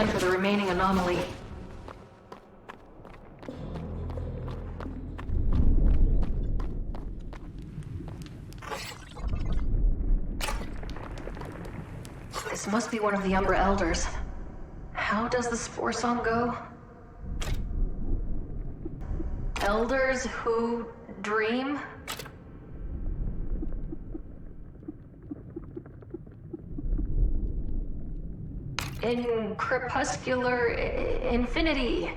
scan for the remaining anomaly. This must be one of the Umbra Elders. How does the spore song go? Elders who dream? In crepuscular infinity.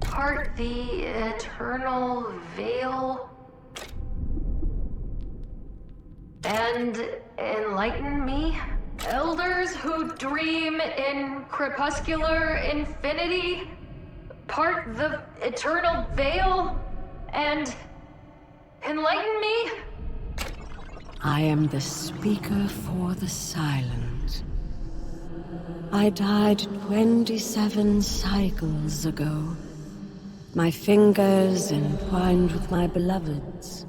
Part the eternal veil. And enlighten me? Elders who dream in crepuscular infinity? Part the eternal veil? And enlighten me? I am the speaker for the silent. I died 27 cycles ago. My fingers entwined with my beloveds.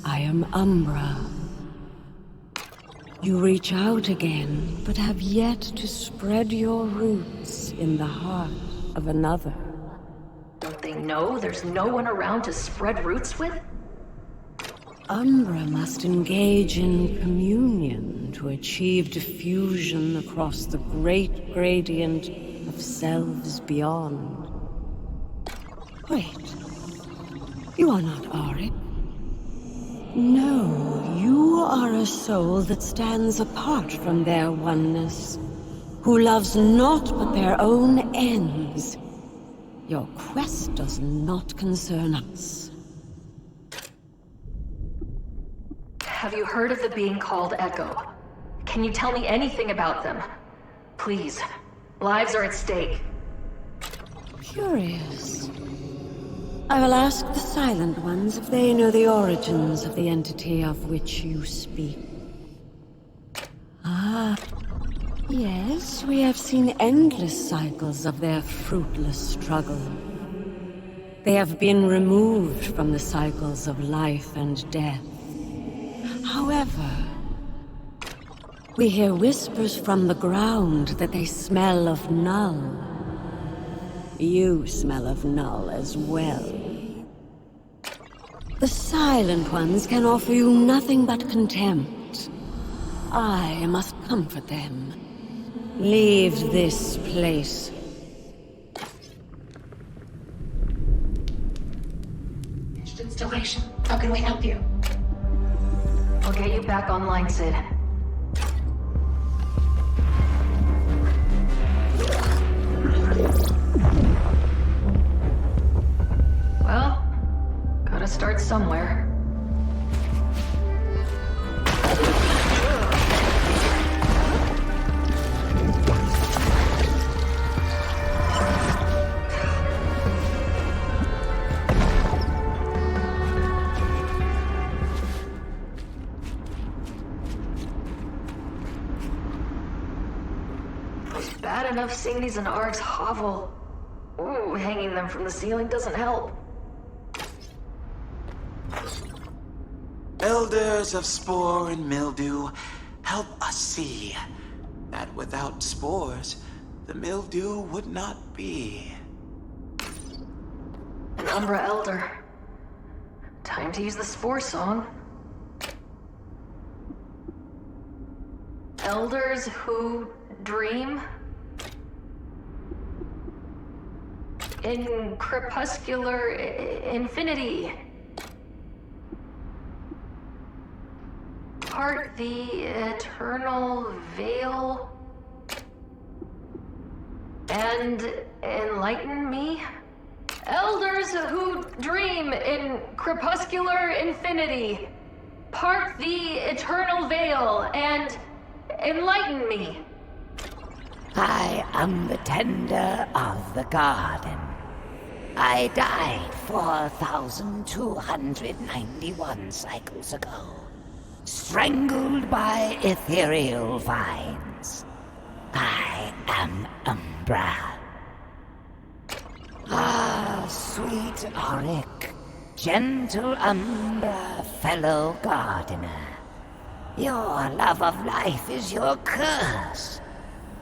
I am Umbra. You reach out again, but have yet to spread your roots in the heart of another. Don't they know there's no one around to spread roots with? Umbra must engage in communion to achieve diffusion across the great gradient of selves beyond. Wait, you are not Auric. No, you are a soul that stands apart from their oneness, who loves naught but their own ends. Your quest does not concern us. Have you heard of the being called Echo? Can you tell me anything about them? Please. Lives are at stake. Curious. I will ask the Silent Ones if they know the origins of the entity of which you speak. Ah, yes, we have seen endless cycles of their fruitless struggle. They have been removed from the cycles of life and death. However, we hear whispers from the ground that they smell of Null. You smell of Null as well. The Silent Ones can offer you nothing but contempt. I must comfort them. Leave this place. Installation. How can we help you? I'll get you back online, Sid. Well, gotta start somewhere. Bad enough seeing these in Ark's hovel. Ooh, hanging them from the ceiling doesn't help. Elders of spore and mildew, help us see that without spores, the mildew would not be. An Umbra Elder. Time to use the spore song. Elders who dream? In crepuscular infinity. Part the eternal veil. And enlighten me? Elders who dream in crepuscular infinity. Part the eternal veil and enlighten me. I am the tender of the garden. I died 4,291 cycles ago, strangled by ethereal vines. I am Umbra. Ah, sweet Auric, gentle Umbra, fellow gardener. Your love of life is your curse.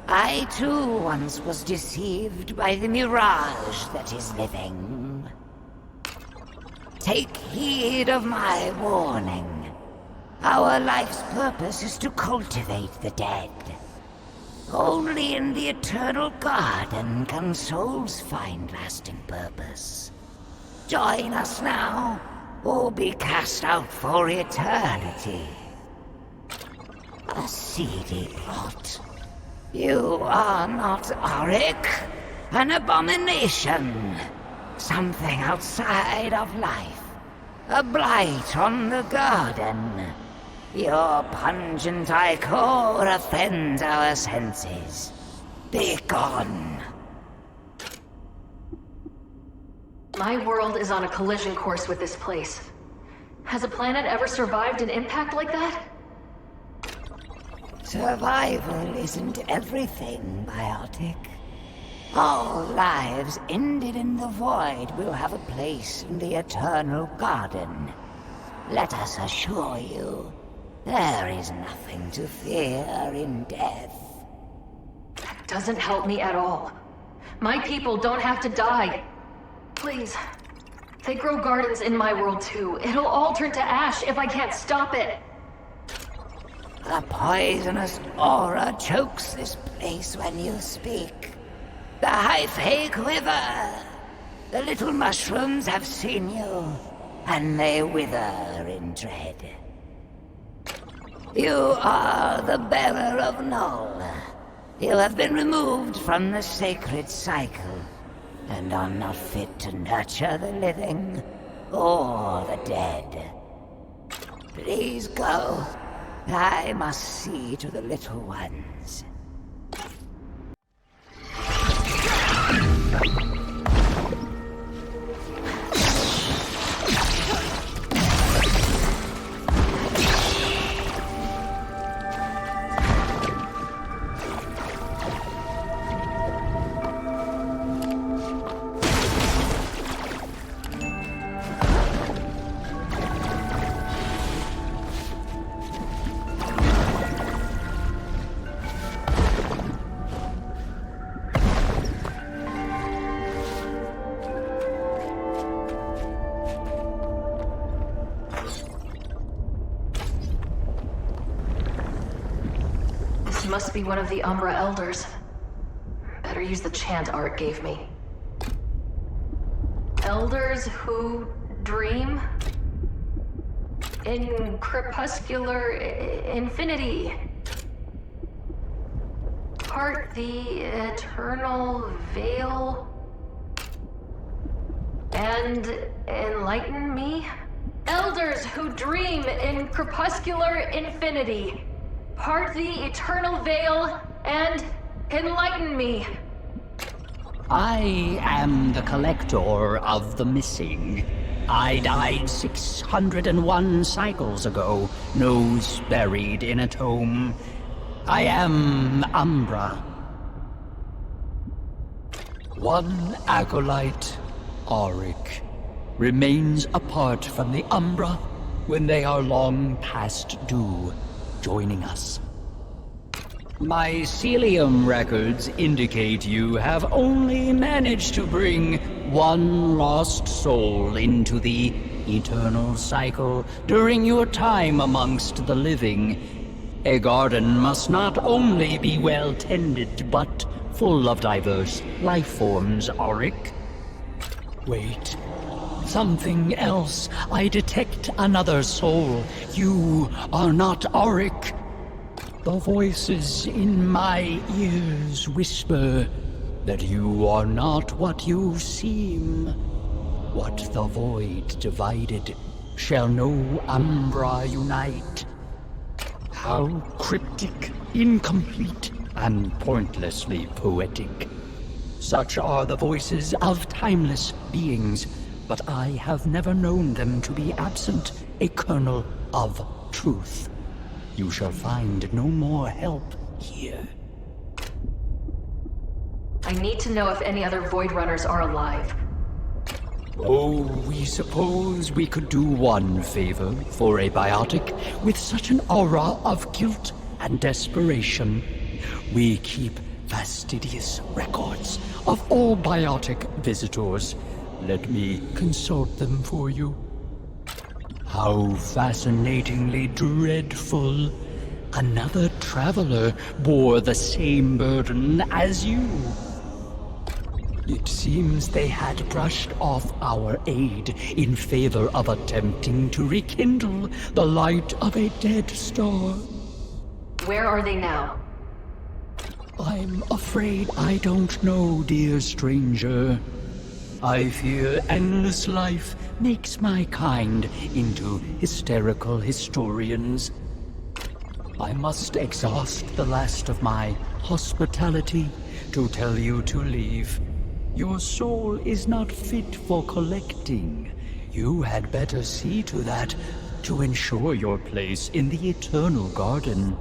I too once was deceived by the mirage that is living. Take heed of my warning. Our life's purpose is to cultivate the dead. Only in the eternal garden can souls find lasting purpose. Join us now, or be cast out for eternity. A seedy plot. You are not Auric, an abomination. Something outside of life. A blight on the garden. Your pungent ichor offends our senses. Be gone. My world is on a collision course with this place. Has a planet ever survived an impact like that? Survival isn't everything, Biotic. All lives ended in the void will have a place in the eternal garden. Let us assure you, there is nothing to fear in death. That doesn't help me at all. My people don't have to die. Please. They grow gardens in my world too. It'll all turn to ash if I can't stop it. A poisonous aura chokes this place when you speak. The Hyphae quiver. The little mushrooms have seen you, and they wither in dread. You are the bearer of Null. You have been removed from the sacred cycle, and are not fit to nurture the living or the dead. Please go. I must see to the little ones. Must be one of the Umbra Elders. Better use the chant Art gave me. Elders who dream in crepuscular infinity. Part the eternal veil and enlighten me. Elders who dream in crepuscular infinity. Part the eternal veil and enlighten me. I am the collector of the missing. I died 601 cycles ago, nose buried in a tomb. I am Umbra. One acolyte, Auric, remains apart from the Umbra when they are long past due, joining us. My Celium records indicate you have only managed to bring one lost soul into the eternal cycle during your time amongst the living. A garden must not only be well tended, but full of diverse life forms, Auric. Wait. Something else. I detect another soul. You are not Auric. The voices in my ears whisper that you are not what you seem. What the void divided shall no Umbra unite. How cryptic, incomplete, and pointlessly poetic. Such are the voices of timeless beings, but I have never known them to be absent a kernel of truth. You shall find no more help here. I need to know if any other Voidrunners are alive. Oh, we suppose we could do one favor for a biotic with such an aura of guilt and desperation. We keep fastidious records of all biotic visitors. Let me consult them for you. How fascinatingly dreadful. Another traveler bore the same burden as you. It seems they had brushed off our aid in favor of attempting to rekindle the light of a dead star. Where are they now? I'm afraid I don't know, dear stranger. I fear endless life makes my kind into hysterical historians. I must exhaust the last of my hospitality to tell you to leave. Your soul is not fit for collecting. You had better see to that to ensure your place in the Eternal Garden.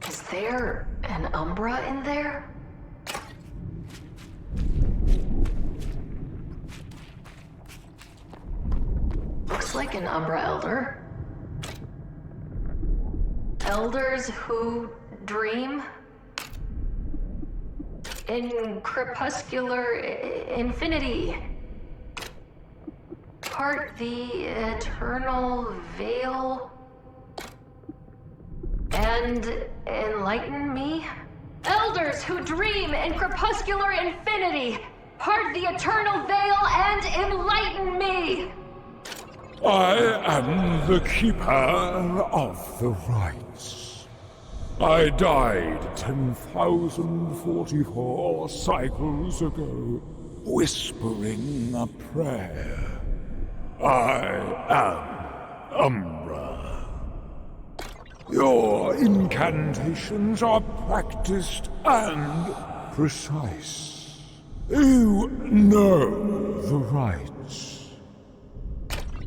Is there an Umbra in there? Looks like an Umbra Elder. Elders who dream in crepuscular infinity. Part the eternal veil and enlighten me? Elders who dream in crepuscular infinity! Part the eternal veil and enlighten me! I am the keeper of the rites. I died 10,044 cycles ago, whispering a prayer. I am Umbra. Your incantations are practiced and precise. You know the rites.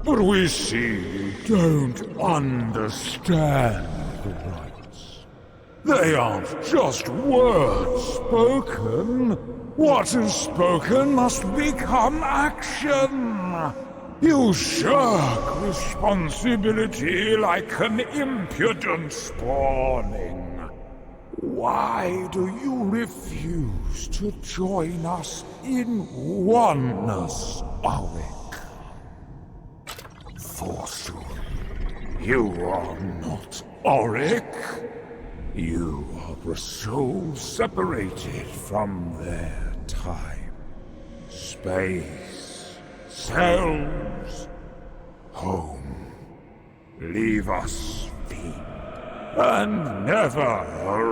But we see you don't understand the rites. They aren't just words spoken. What is spoken must become action. You shirk responsibility like an impudent spawning. Why do you refuse to join us in oneness, Auric? Forsooth, you are not Auric. You are a soul separated from their time, space, selves, home. Leave us be, and never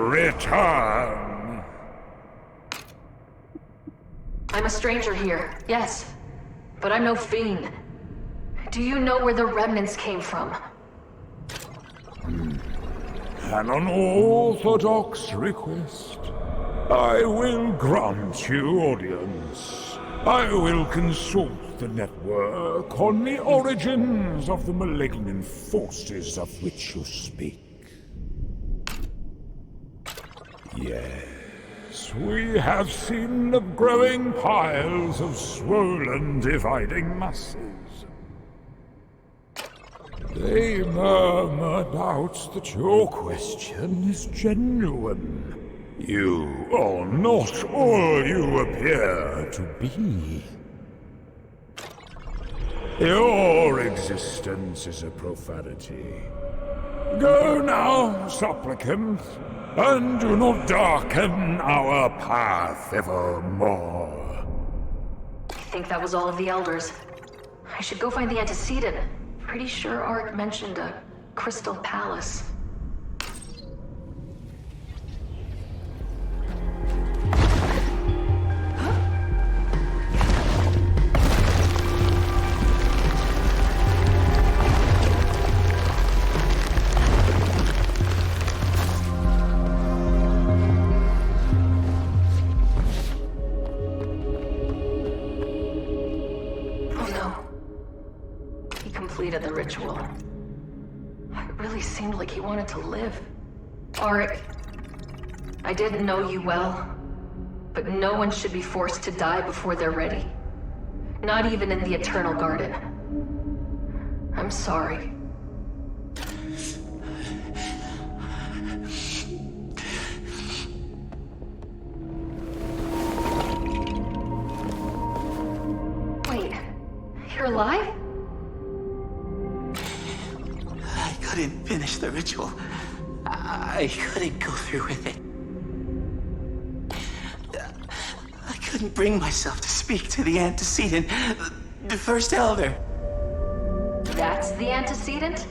return. I'm a stranger here, yes. But I'm no fiend. Do you know where the remnants came from? An unorthodox request. I will grant you audience. I will consult the network on the origins of the malignant forces of which you speak. Yes, we have seen the growing piles of swollen dividing masses. They murmur doubts that your question is genuine. You are not all you appear to be. Your existence is a profanity. Go now, supplicant, and do not darken our path evermore. I think that was all of the elders. I should go find the antecedent. Pretty sure Art mentioned a crystal palace. He completed the ritual. It really seemed like he wanted to live. Auric, I didn't know you well, but no one should be forced to die before they're ready. Not even in the Eternal Garden. I'm sorry. Wait, you're alive? I couldn't finish the ritual. I couldn't go through with it. I couldn't bring myself to speak to the antecedent, the first elder. That's the antecedent?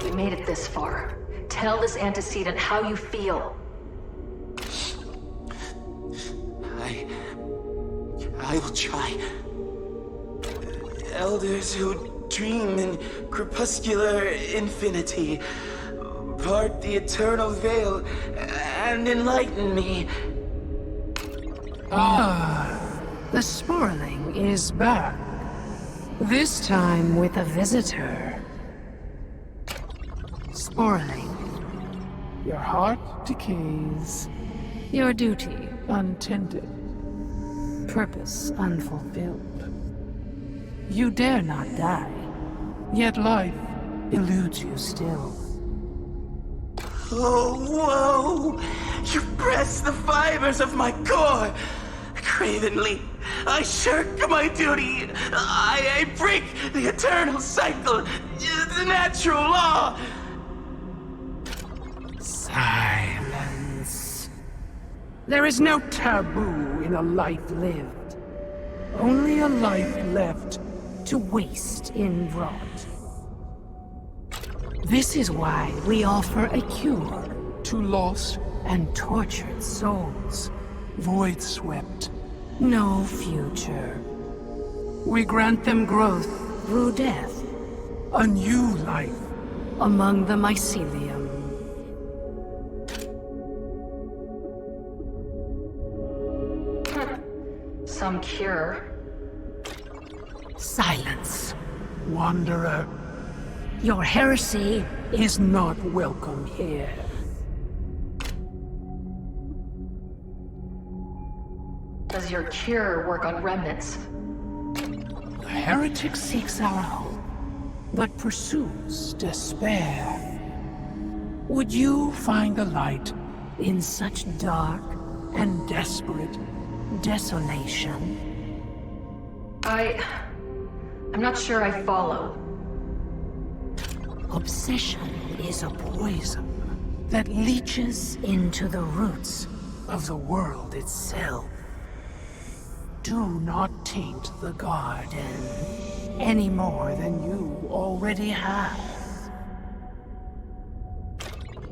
We made it this far. Tell this antecedent how you feel. I will try. Elders who dream in crepuscular infinity, part the eternal veil and enlighten me. The Sporling is back. This time with a visitor. Sporling, your heart decays. Your duty untended. Purpose unfulfilled. You dare not die, yet life eludes you still. Oh, whoa! You press the fibers of my core! Cravenly, I shirk my duty! I break the eternal cycle, the natural law! Silence. There is no taboo in a life lived. Only a life left to waste in rot. This is why we offer a cure to lost and tortured souls. Void swept. No future. We grant them growth through death. A new life among the mycelium. Some cure. Silence, Wanderer. Your heresy is not welcome here. Does your cure work on remnants? The heretic seeks our hope, but pursues despair. Would you find the light in such dark and desperate desolation? I'm not sure I follow. Obsession is a poison that leaches into the roots of the world itself. Do not taint the garden any more than you already have.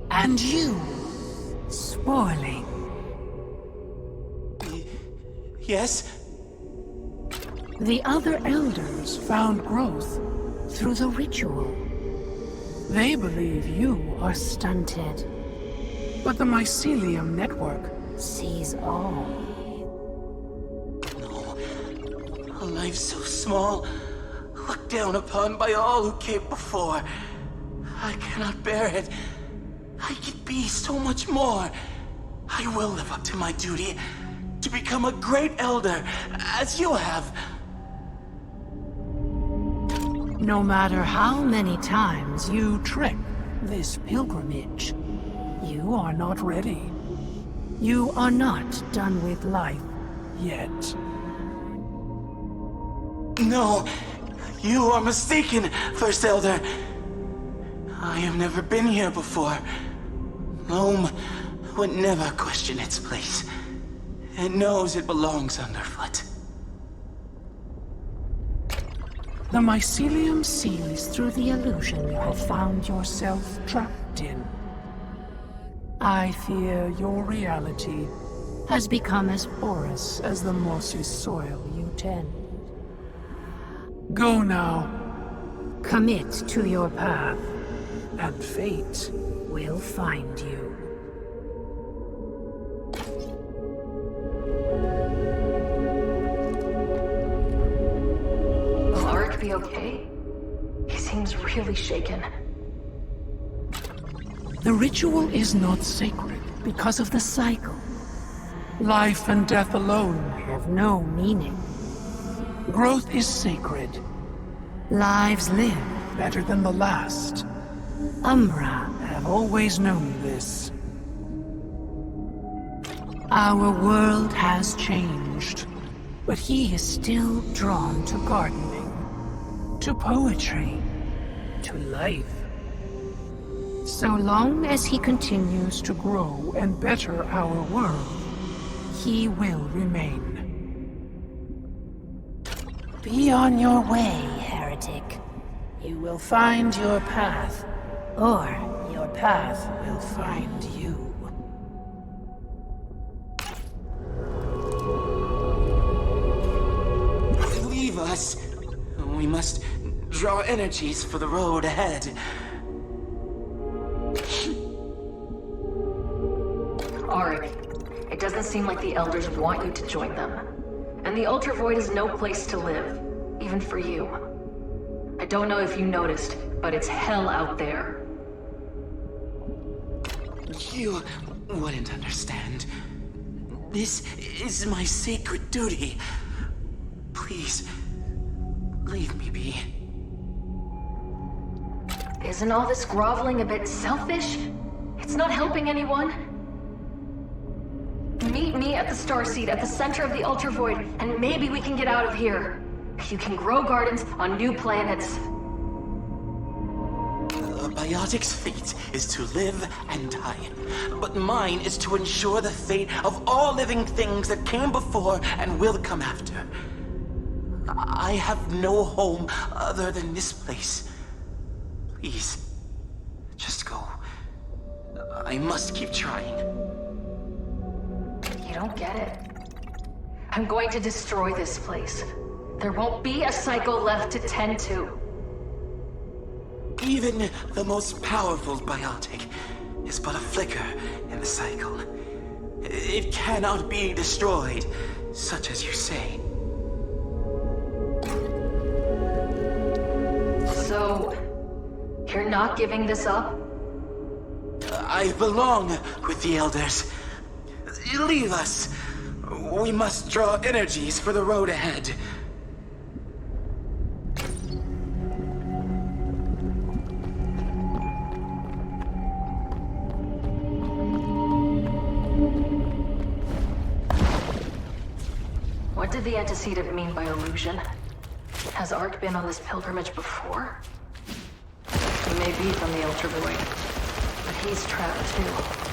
And you, Sporling. Yes? The other elders found growth through the ritual. They believe you are stunted. But the mycelium network sees all. No. A life so small, looked down upon by all who came before. I cannot bear it. I could be so much more. I will live up to my duty to become a great elder, as you have. No matter how many times you trek this pilgrimage, you are not ready. You are not done with life yet. No, you are mistaken, First Elder. I have never been here before. Rome would never question its place. It knows it belongs underfoot. The mycelium sees through the illusion you have found yourself trapped in. I fear your reality has become as porous as the mossy soil you tend. Go now. Commit to your path, and fate will find you. he okay? He seems really shaken. The ritual is not sacred because of the cycle. Life and death alone have no meaning. Growth is sacred. Lives live better than the last. Umbra have always known this. Our world has changed, but he is still drawn to gardening, to poetry, to life. So long as he continues to grow and better our world, he will remain. Be on your way, heretic. You will find your path, or your path will find you. Leave us. We must draw energies for the road ahead. Auric, it doesn't seem like the Elders want you to join them. And the Ultravoid is no place to live, even for you. I don't know if you noticed, but it's hell out there. You wouldn't understand. This is my sacred duty. Please, leave me be. Isn't all this groveling a bit selfish? It's not helping anyone. Meet me at the Starseed at the center of the Ultravoid, and maybe we can get out of here. You can grow gardens on new planets. A biotic's fate is to live and die, but mine is to ensure the fate of all living things that came before and will come after. I have no home other than this place. Please, just go. I must keep trying. You don't get it. I'm going to destroy this place. There won't be a cycle left to tend to. Even the most powerful biotic is but a flicker in the cycle. It cannot be destroyed, such as you say. So, you're not giving this up? I belong with the Elders. Leave us. We must draw energies for the road ahead. What did the antecedent mean by illusion? Has Ark been on this pilgrimage before? He may be from the Ultravoid, but he's trapped too.